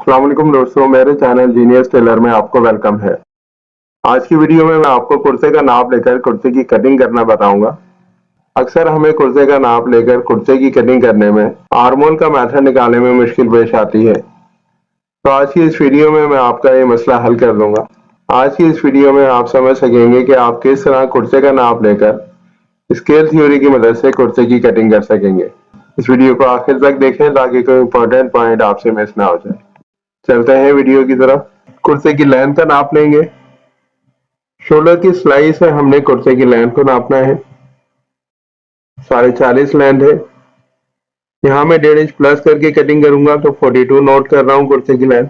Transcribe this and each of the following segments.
अस्सलाम वालेकुम दोस्तों, मेरे चैनल जीनियस टेलर में आपको वेलकम है। आज की वीडियो में मैं आपको कुर्ते का नाप लेकर कुर्ते की कटिंग करना बताऊंगा। अक्सर हमें कुर्ते का नाप लेकर कुर्ते की कटिंग करने में आर्म होल का मेथड निकालने में मुश्किल पेश आती है। तो आज की इस वीडियो में मैं आपका ये मसला हल कर दूंगा। आज की इस वीडियो में आप समझ सकेंगे कि आप किस तरह कुर्ते का नाप लेकर स्केल थ्योरी की मदद से कुर्ते की कटिंग कर सकेंगे। इस वीडियो को आखिर तक देखें ताकि कोई इंपॉर्टेंट पॉइंट आपसे मिस ना हो जाए। चलते हैं वीडियो की तरफ। कुर्ते की लेंथ का नाप लेंगे। शोल्डर की सिलाई से हमने कुर्ते की लेंथ को नापना है। 40.5 लेंथ है। यहाँ मैं 1.5 इंच प्लस करके कटिंग करूंगा तो 42 नोट कर रहा हूँ कुर्ते की लेंथ।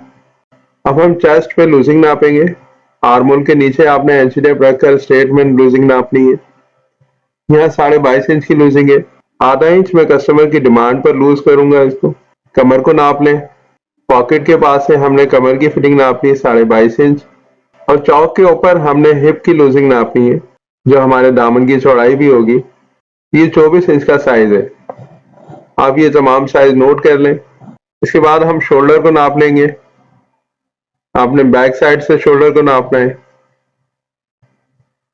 अब हम चेस्ट पे लूजिंग नापेंगे। आर्म होल के नीचे आपने एंची टेप रखकर स्ट्रेट में लूजिंग नापनी है। यहाँ 22.5 इंच की लूजिंग है। आधा इंच मैं कस्टमर की डिमांड पर लूज करूंगा इसको। कमर को नाप लें। पॉकेट के पास से हमने कमर की फिटिंग नापनी है 22.5 इंच और चौक के ऊपर हमने हिप की लूजिंग नापनी है जो हमारे दामन की चौड़ाई भी होगी। ये 24 इंच का साइज है। आप ये तमाम साइज नोट कर लें। इसके बाद हम शोल्डर को नाप लेंगे। आपने बैक साइड से शोल्डर को नापना है।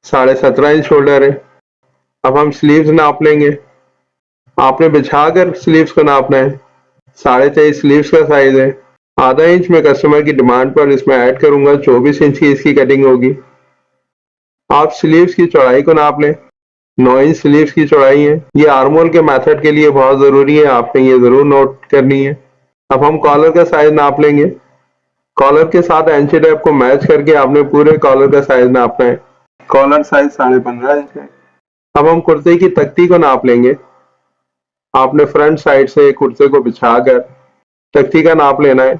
17.5 इंच शोल्डर है। अब हम स्लीव्स नाप लेंगे। आपने बिछाकर स्लीव्स को नापना है। 23.5 स्लीव्स का साइज है। आधा इंच में कस्टमर की डिमांड पर इसमें ऐड करूंगा। 24 इंच की इसकी कटिंग होगी। आप स्लीव्स की चौड़ाई को नाप लें। 9 इंच स्लीव्स की चौड़ाई है। ये आर्म होल के मेथड के लिए बहुत जरूरी है, आपने ये जरूर नोट करनी है। अब हम कॉलर का साइज नाप लेंगे। कॉलर के साथ एंची टेप को मैच करके आपने पूरे कॉलर का साइज नापना है। कॉलर साइज 15.5 इंच है। अब हम कुर्ते की तख्ती को नाप लेंगे। आपने फ्रंट साइड से कुर्ते को बिछाकर तख्ती का नाप लेना है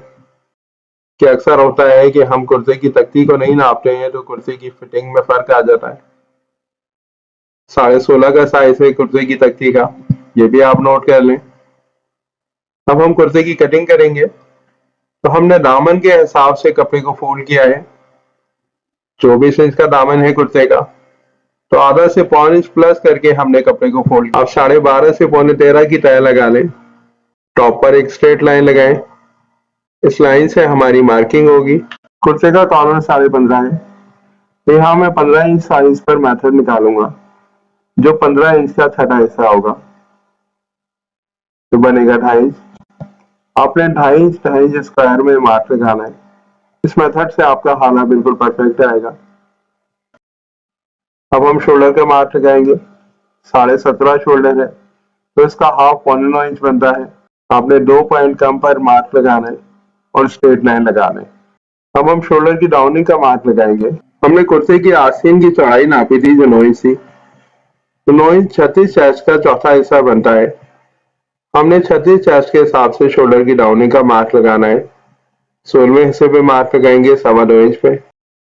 कि अक्सर होता है कि हम कुर्ते की तख्ती को नहीं नापते हैं तो कुर्ते की फिटिंग में फर्क आ जाता है। 16.5 का साइज है कुर्ते की तख्ती का, ये भी आप नोट कर लें। अब हम कुर्ते की कटिंग करेंगे तो हमने दामन के हिसाब से कपड़े को फोल्ड किया है। 24 इंच का दामन है कुर्ते का, तो आधा से 1.5 इंच प्लस करके हमने कपड़े को फोल्ड किया। अब 12.5 से 12.75 की तय लगा लें। टॉप पर एक स्ट्रेट लाइन लगाएं। इस लाइन से हमारी मार्किंग होगी। कुर्ते का कॉलर 15.5 है, तो यहाँ मैं 15 इंच साइज पर मेथड निकालूंगा जो 15 इंच का छठा हिस्सा होगा, तो बनेगा 2.5 इंच। आपने 2.5 इंच स्क्वायर में मार्क लगाना है। इस मेथड से आपका खाना बिल्कुल परफेक्ट आएगा। अब हम शोल्डर का मार्क लगाएंगे। 17.5 शोल्डर है, तो इसका हाफ 1.9 इंच बनता है। आपने 2 पॉइंट कम पर मार्क लगाना है और स्ट्रेट लाइन लगाना है। अब हम शोल्डर की डाउनिंग का मार्क लगाएंगे। हमने कुर्ते की आस्तीन की चौड़ाई नापी थी जो 9 इंच थी, तो 9 इंच 36 चेस्ट का चौथा हिस्सा बनता है। हमने 36 चेस्ट के हिसाब से शोल्डर की डाउनिंग का मार्क लगाना है। 16वें हिस्से पे मार्क लगाएंगे 2.25 इंच पे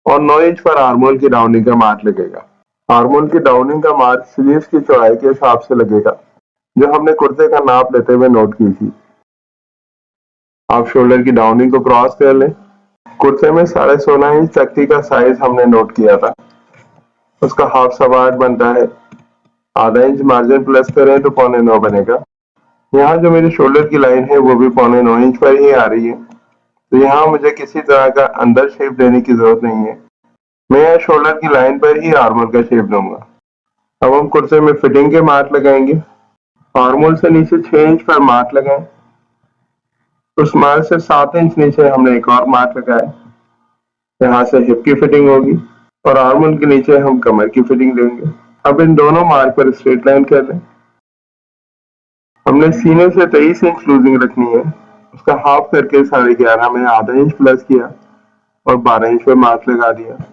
और 9 इंच पर आर्म होल की डाउनिंग का मार्क लगेगा। आर्म होल की डाउनिंग का मार्क स्लीव्स की चौड़ाई के हिसाब से लगेगा जो हमने कुर्ते का नाप लेते हुए नोट की थी। आप शोल्डर की डाउनिंग को क्रॉस कर लें। कुर्ते में 16.5 इंच तख्ती का साइज हमने नोट किया था, उसका हाफ 8.25 बनता है। आधा इंच मार्जिन प्लस करें तो 8.25 बनेगा। यहाँ जो मेरी शोल्डर की लाइन है वो भी 8.25 इंच पर ही आ रही है, तो यहाँ मुझे किसी तरह का अंदर शेप देने की जरूरत नहीं है। मैं यहाँ शोल्डर की लाइन पर ही आर्म होल का शेप दूंगा। अब हम कुर्ते में फिटिंग के मार्क लगाएंगे। आर्म होल से नीचे 6 इंच पर मार्क लगाएं। उस मार्क से 7 इंच नीचे हमने एक और मार्क लगाया। यहाँ से हिप की फिटिंग होगी और आर्म होल के नीचे हम कमर की फिटिंग देंगे। अब इन दोनों मार्क पर स्ट्रेट लाइन कर लें। हमने सीने से 23 इंच लूजिंग रखनी है, उसका हाफ करके 11.5 में आधा इंच प्लस किया और 12 इंच पे मार्क लगा दिया।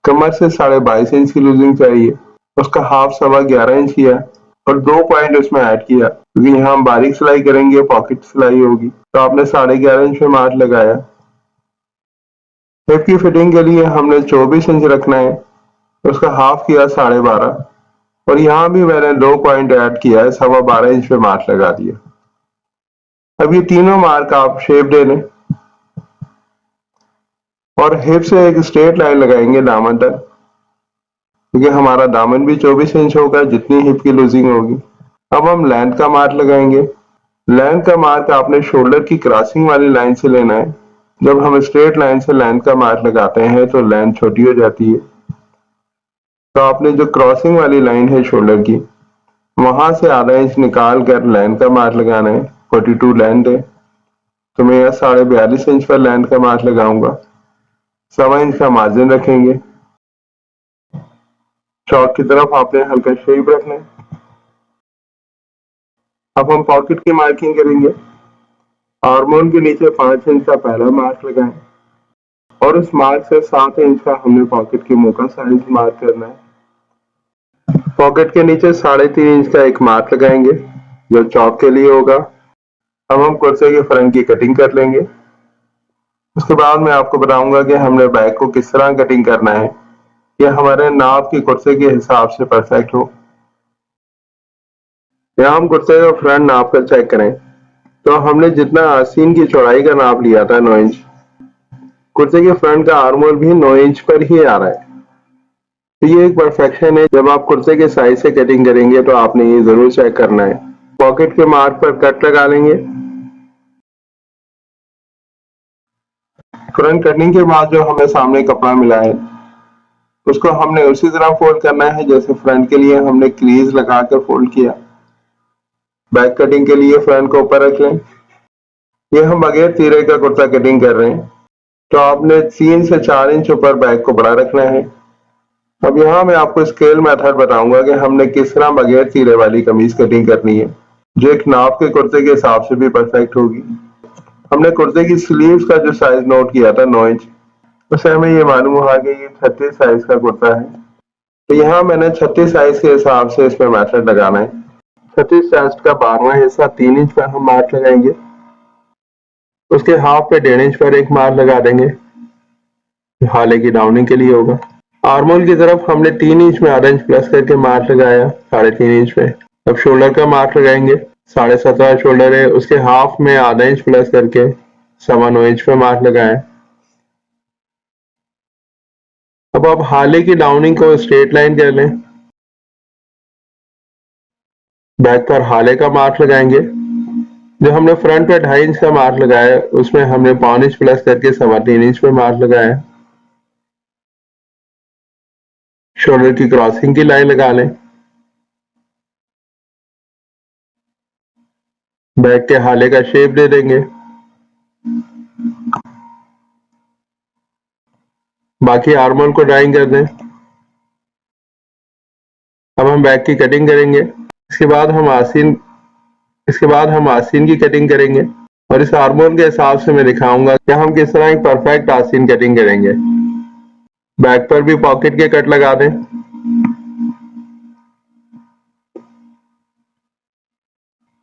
कमर से 22.5 इंच की लूजिंग चाहिए, उसका हाफ 11.25 इंच किया और 2 पॉइंट उसमें ऐड किया क्योंकि यहाँ हम बारीक सिलाई करेंगे, पॉकेट सिलाई होगी, तो आपने 11.5 इंच पे मार्क लगाया। हिप की फिटिंग के लिए हमने 24 इंच रखना है, उसका हाफ किया 12.5 और यहाँ भी मैंने 2 पॉइंट ऐड किया है, 12.25 इंच पे मार्क लगा दिया। अब ये तीनों मार्क आप शेप दे लें और हिप से एक स्ट्रेट लाइन लगाएंगे दामन तक, क्योंकि हमारा दामन भी 24 इंच होगा जितनी हिप की लूजिंग होगी। अब हम लेंथ का मार्क लगाएंगे। लेंथ का मार्क आपने शोल्डर की क्रॉसिंग वाली लाइन से लेना है। जब हम स्ट्रेट लाइन से लेंथ का मार्क लगाते हैं तो लेंथ छोटी हो जाती है। तो आपने जो क्रॉसिंग वाली लाइन है शोल्डर की, वहां से आधा इंच निकाल कर लेंथ का मार्क लगाना है। 42 लेंथ है, तो मैं यहाँ 42.5 इंच पर लेंथ का मार्क लगाऊंगा। 1.25 इंच का मार्जिन रखेंगे। चौक की तरफ आपने हल्का शेप रखना है। अब हम पॉकेट की मार्किंग करेंगे। आर्मोल के नीचे 5 इंच का पहला मार्क लगाएं और उस मार्क से 7 इंच का हमने पॉकेट के मुंह का साइज मार्क करना है। पॉकेट के नीचे 3.5 इंच का एक मार्क लगाएंगे जो चौक के लिए होगा। अब हम कुर्ते के फ्रंट की कटिंग कर लेंगे। उसके बाद मैं आपको बताऊंगा कि हमने बैक को किस तरह कटिंग करना है कि हमारे नाप की कुर्ते के हिसाब से परफेक्ट हो। यहाँ हम कुर्ते का फ्रंट नाप कर चेक करें तो हमने जितना आस्तीन की चौड़ाई का नाप लिया था 9 इंच, कुर्ते के फ्रंट का आर्मोल भी 9 इंच पर ही आ रहा है। तो ये एक परफेक्शन है। जब आप कुर्ते के साइज से कटिंग करेंगे तो आपने ये जरूर चेक करना है। पॉकेट के मार्क पर कट लगा लेंगे। फ्रंट कटिंग के बाद जो हमें सामने कपड़ा मिला है उसको हमने उसी तरह फोल्ड करना है जैसे फ्रंट के लिए हमने क्रीज लगाकर फोल्ड किया। बैक कटिंग के लिए फ्रंट को ऊपर रख लें। ये हम बगैर तीरे का कुर्ता कटिंग कर रहे हैं, तो आपने 3 से 4 इंच ऊपर बैक को बड़ा रखना है। अब यहाँ मैं आपको स्केल मेथड बताऊंगा कि हमने किस तरह बगैर तीरे वाली कमीज कटिंग करनी है जो एक नाप के कुर्ते के हिसाब से भी परफेक्ट होगी। हमने कुर्ते की स्लीव्स का जो साइज नोट किया था 9 इंच, उससे हमें ये मालूम हुआ कि ये 36 साइज का कुर्ता है। तो यहाँ मैंने 36 साइज के हिसाब से इसमें मेथड लगाना है। 36 चेस्ट का 12वां हिस्सा 3 इंच पर हम मार्क लगाएंगे। उसके हाफ पे 1.5 इंच पर एक मार्क लगा देंगे, हाले की डाउनिंग के लिए होगा। आर्मोल की तरफ हमने 3 इंच में आधा इंच प्लस करके मार्क लगाया 3.5 इंच पे। अब शोल्डर का मार्क लगाएंगे। 17.5 शोल्डर है, उसके हाफ में आधा इंच प्लस करके 9.25 इंच पे मार्क लगाएं। अब आप हाले की डाउनिंग को स्ट्रेट लाइन कर लें। बैक पर हाले का मार्क लगाएंगे। जो हमने फ्रंट पे 2.5 इंच का मार्क लगाया उसमें हमने 1.5 इंच प्लस करके 3.25 इंच पे मार्क लगाया। शोल्डर की क्रॉसिंग की लाइन लगा लें। बैक के हाले का शेप दे देंगे। बाकी आर्मोल को ड्राइंग कर दें। अब हम बैक की कटिंग करेंगे। इसके बाद हम आस्तीन की कटिंग करेंगे और इस आर्मोल के हिसाब से मैं दिखाऊंगा कि हम किस तरह एक परफेक्ट आस्तीन कटिंग करेंगे। बैक पर भी पॉकेट के कट लगा दें।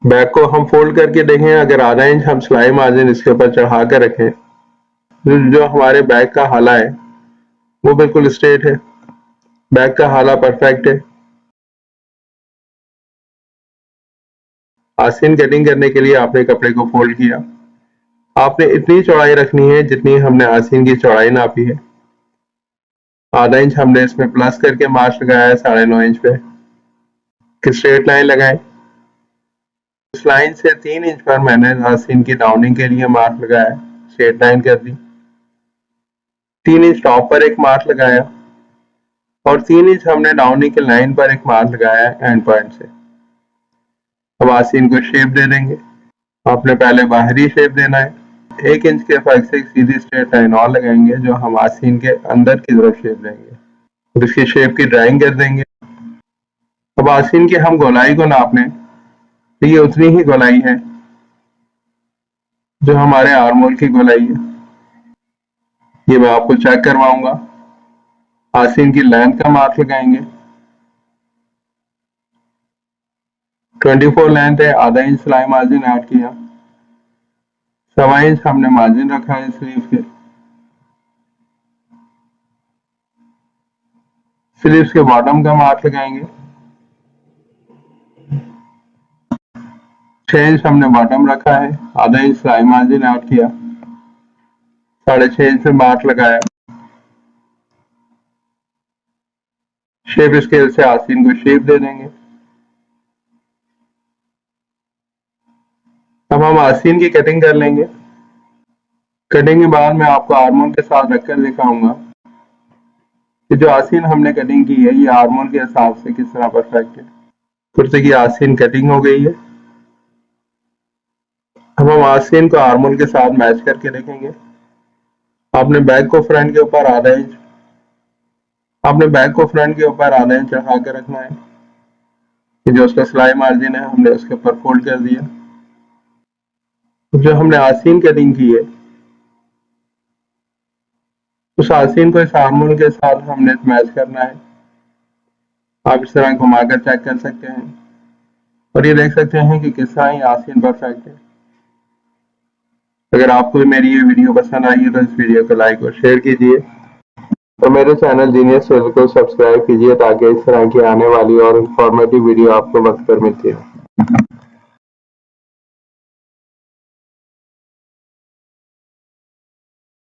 बैक को हम फोल्ड करके देखें, अगर आधा इंच हम सिलाई मार्जिन इसके ऊपर चढ़ा कर रखें जो हमारे बैक का हाला है वो बिल्कुल स्ट्रेट है। बैक का हाला परफेक्ट है। आस्तीन कटिंग करने के लिए आपने कपड़े को फोल्ड किया। आपने इतनी चौड़ाई रखनी है जितनी हमने आस्तीन की चौड़ाई नापी है। आधा इंच हमने इसमें प्लस करके मार्क लगाया है 9.5 इंच पे। कि स्ट्रेट लाइन लगाएं। इस लाइन से 3 इंच पर मैंने आस्तीन की डाउनिंग के लिए मार्क लगाया, स्ट्रेट लाइन कर दी। 3 इंच टॉप पर एक मार्क लगाया और 3 इंच हमने डाउनिंग की लाइन पर एक मार्क लगाया एंड पॉइंट से। अब आस्तीन को शेप दे देंगे। आपने पहले बाहरी शेप देना है। 1 इंच के फर्क से एक सीधी स्ट्रेट लाइन और लगाएंगे जो हम आस्तीन के अंदर की तरफ शेप देंगे और इसकी शेप की ड्राइंग कर देंगे। अब आस्तीन की हम गोलाई को नाप लें तो ये उतनी ही गोलाई है जो हमारे आर्मोल की गोलाई है। ये मैं आपको चेक करवाऊंगा। आस्तीन की लेंथ का मार्क लगाएंगे। 24 लेंथ है, आधा इंच सिलाई मार्जिन ऐड किया। 1.25 इंच हमने मार्जिन रखा है स्लीव्स के। स्लीव्स के बॉटम का मार्क लगाएंगे। 6 इंच हमने बॉटम रखा है, आधा इंच सिलाई मार्जिन ऐड किया। 6.5 इंच में मार्क लगाया। शेप स्केल से आस्तीन को शेप दे देंगे। अब हम आस्तीन की कटिंग कर लेंगे। कटिंग के बाद मैं आपको हार्मोन के साथ रखकर दिखाऊंगा कि जो आसीन हमने कटिंग की है ये हार्मोन के हिसाब से किस तरह परफेक्ट है। कुर्ते की आसीन कटिंग हो गई है। अब हम आसीन को हार्मोन के साथ मैच करके देखेंगे। आपने बैक को फ्रंट के ऊपर आधा इंच रखा के रखना है कि जो उसका सिलाई मार्जिन है हमने उसके ऊपर फोल्ड कर दिया। जो हमने आसीन कटिंग की है उस आसीन को इस हार्मोन के साथ हमने मैच करना है। आप इस तरह घुमाकर चेक कर सकते हैं और ये देख सकते हैं कि किस तरह ये आसीन परफेक्ट है। अगर आपको मेरी ये वीडियो पसंद आई है तो इस वीडियो को लाइक और शेयर कीजिए और मेरे चैनल जीनियस सेल को सब्सक्राइब कीजिए ताकि इस तरह की आने वाली और इंफॉर्मेटिव वीडियो आपको वक्त पर मिलती है।